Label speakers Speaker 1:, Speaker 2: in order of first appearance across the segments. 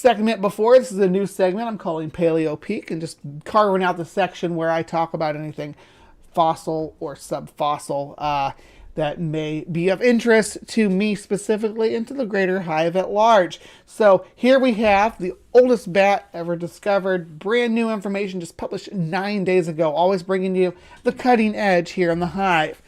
Speaker 1: segment before. This is a new segment I'm calling PaleoPeek, and just carving out the section where I talk about anything fossil or subfossil that may be of interest to me specifically and to the greater hive at large. So here we have the oldest bat ever discovered. Brand new information just published 9 days ago. Always bringing you the cutting edge here in the hive.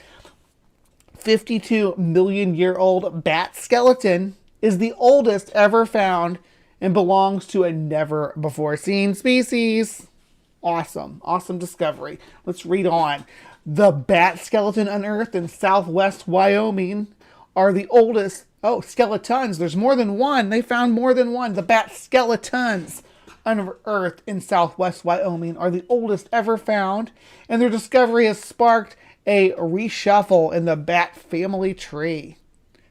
Speaker 1: 52 million year old bat skeleton is the oldest ever found and belongs to a never before seen species. Awesome. Awesome discovery. Let's read on. The bat skeleton unearthed in southwest Wyoming are the oldest. Oh, skeletons. There's more than one. They found more than one. The bat skeletons unearthed in southwest Wyoming are the oldest ever found, and their discovery has sparked a reshuffle in the bat family tree.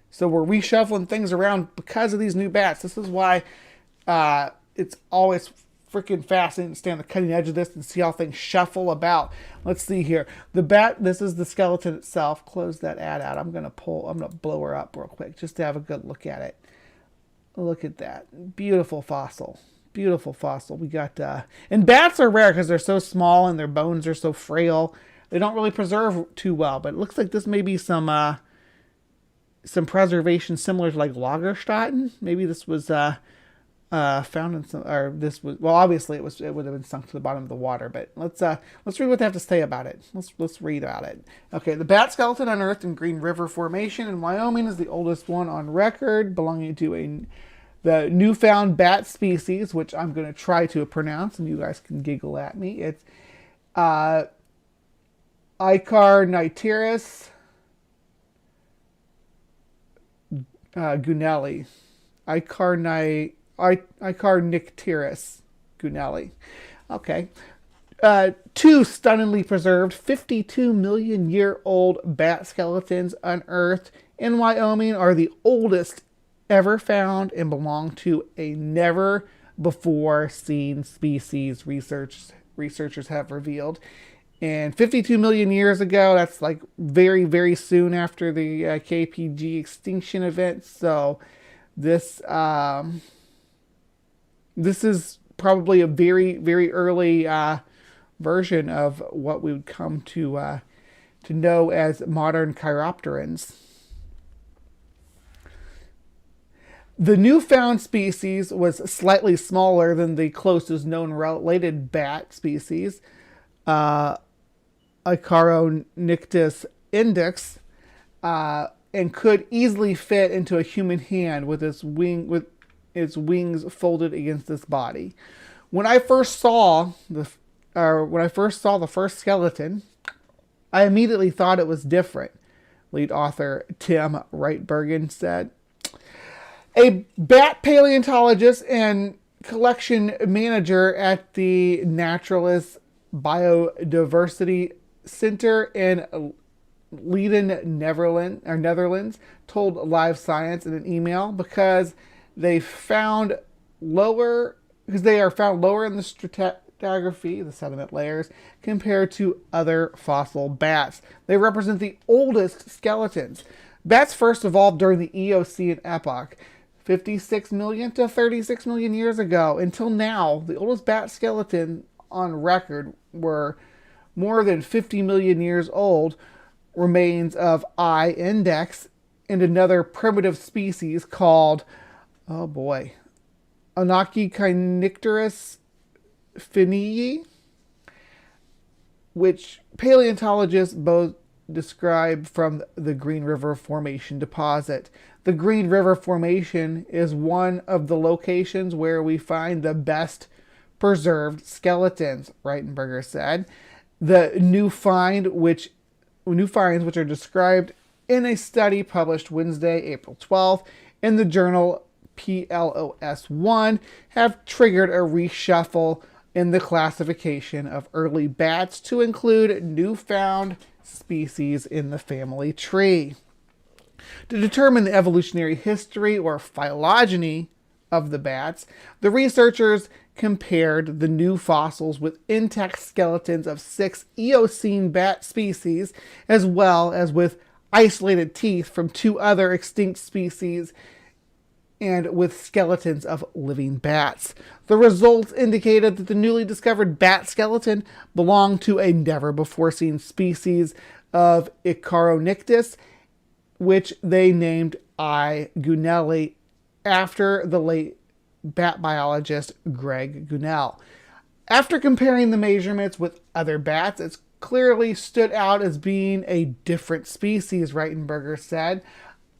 Speaker 1: So we're reshuffling things around because of these new bats. This is why it's always freaking fascinating to stay on the cutting edge of this and see how things shuffle about. Let's see here. The bat, this is the skeleton itself. Close that ad out. I'm going to blow her up real quick just to have a good look at it. Look at that. Beautiful fossil. Beautiful fossil. We got, and bats are rare because they're so small and their bones are so frail. They don't really preserve too well, but it looks like this may be some preservation similar to like Lagerstätten. Maybe this was found in some, or this was, well, obviously it would have been sunk to the bottom of the water. But let's read what they have to say about it. Let's read about it. Okay, the bat skeleton unearthed in Green River Formation in Wyoming is the oldest one on record, belonging to the newfound bat species, which I'm going to try to pronounce, and you guys can giggle at me. It's Icarnityrus gunelli. Icarnityrus gunelli. Okay. Two stunningly preserved 52 million year old bat skeletons unearthed in Wyoming are the oldest ever found and belong to a never before seen species, researchers have revealed. And 52 million years ago, that's like very, very soon after the KPG extinction event. So this is probably a very, very early version of what we would come to know as modern chiropterans. The newfound species was slightly smaller than the closest known related bat species, Icaronictus index, and could easily fit into a human hand with its wings folded against its body. When I first saw the first skeleton, I immediately thought it was different. Lead author Tim Reitbergen said. A bat paleontologist and collection manager at the Naturalist Biodiversity Center in Leiden, Netherlands, told HiveScience in an email because they are found lower in the stratigraphy, the sediment layers, compared to other fossil bats. They represent the oldest skeletons. Bats first evolved during the Eocene epoch, 56 million to 36 million years ago. Until now, the oldest bat skeleton on record were more than 50 million years old, remains of I. index and another primitive species called, oh boy, Anachichinicterus finii, which paleontologists both describe from the Green River Formation deposit. The Green River Formation is one of the locations where we find the best preserved skeletons, Reitenberger said. The new finds, which are described in a study published Wednesday, April 12th, in the journal PLOS 1, have triggered a reshuffle in the classification of early bats to include newfound species in the family tree. To determine the evolutionary history or phylogeny of the bats, the researchers compared the new fossils with intact skeletons of 6 Eocene bat species, as well as with isolated teeth from 2 other extinct species and with skeletons of living bats. The results indicated that the newly discovered bat skeleton belonged to a never-before-seen species of Icaronictus, which they named I. gunnelli after the late bat biologist Greg Gunnell. After comparing the measurements with other bats, it's clearly stood out as being a different species, Reitenberger said.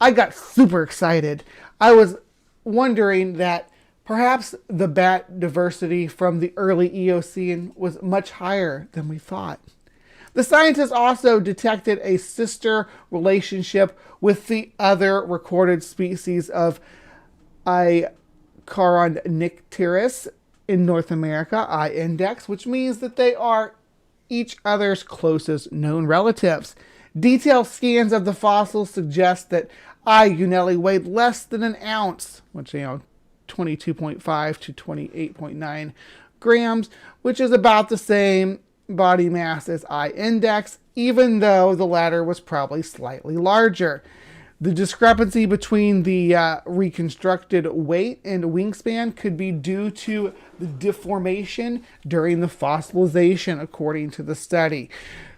Speaker 1: I got super excited. I was wondering that perhaps the bat diversity from the early Eocene was much higher than we thought. The scientists also detected a sister relationship with the other recorded species of Icaronicteris in North America, I. index, which means that they are each other's closest known relatives. Detailed scans of the fossils suggest that I. gunnelli weighed less than an ounce, which, 22.5 to 28.9 grams, which is about the same body mass as I. index, even though the latter was probably slightly larger. The discrepancy between the reconstructed weight and wingspan could be due to the deformation during the fossilization, according to the study.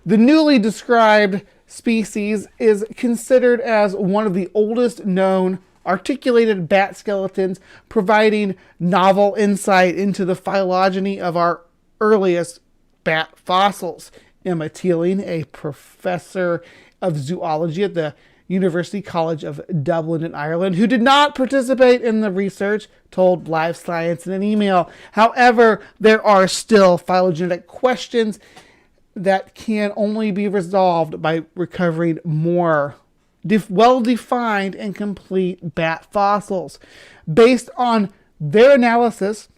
Speaker 1: The newly described species is considered as one of the oldest known articulated bat skeletons, providing novel insight into the phylogeny of our earliest bat fossils. Emma Teeling, a professor of zoology at the University College of Dublin in Ireland, who did not participate in the research, told HiveScience in an email. However, there are still phylogenetic questions that can only be resolved by recovering more well-defined and complete bat fossils. Based on their analysis,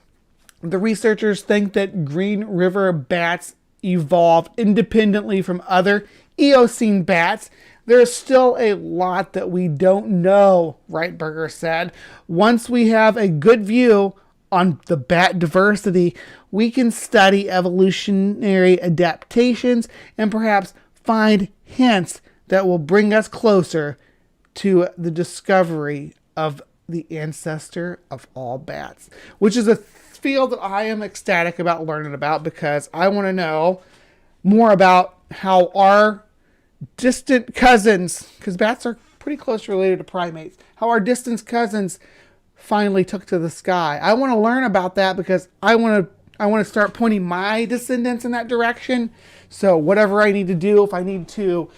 Speaker 1: the researchers think that Green River bats evolved independently from other Eocene bats. There's still a lot that we don't know, Reitenberger said. Once we have a good view on the bat diversity, we can study evolutionary adaptations and perhaps find hints that will bring us closer to the discovery of the ancestor of all bats, which is a field that I am ecstatic about learning about, because I want to know more about how our distant cousins, because bats are pretty close related to primates, how our distant cousins finally took to the sky. I want to learn about that because I want to start pointing my descendants in that direction. So whatever I need to do, if I need to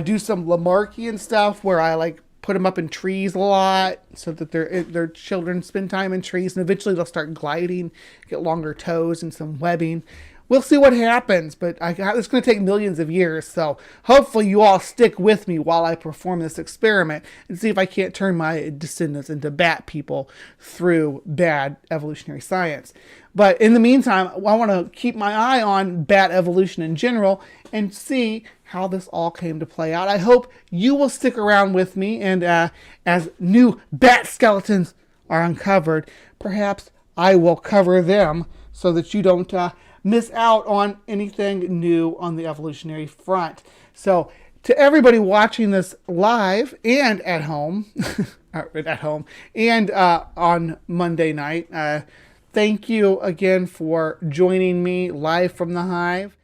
Speaker 1: do some Lamarckian stuff where I put them up in trees a lot so that their children spend time in trees, and eventually they'll start gliding, get longer toes and some webbing. We'll see what happens, but it's going to take millions of years. So hopefully you all stick with me while I perform this experiment and see if I can't turn my descendants into bat people through bad evolutionary science. But in the meantime, I want to keep my eye on bat evolution in general and see how this all came to play out. I hope you will stick around with me, and as new bat skeletons are uncovered, perhaps I will cover them so that you don't miss out on anything new on the evolutionary front. So to everybody watching this live and at home, and on Monday night, thank you again for joining me live from the Hive.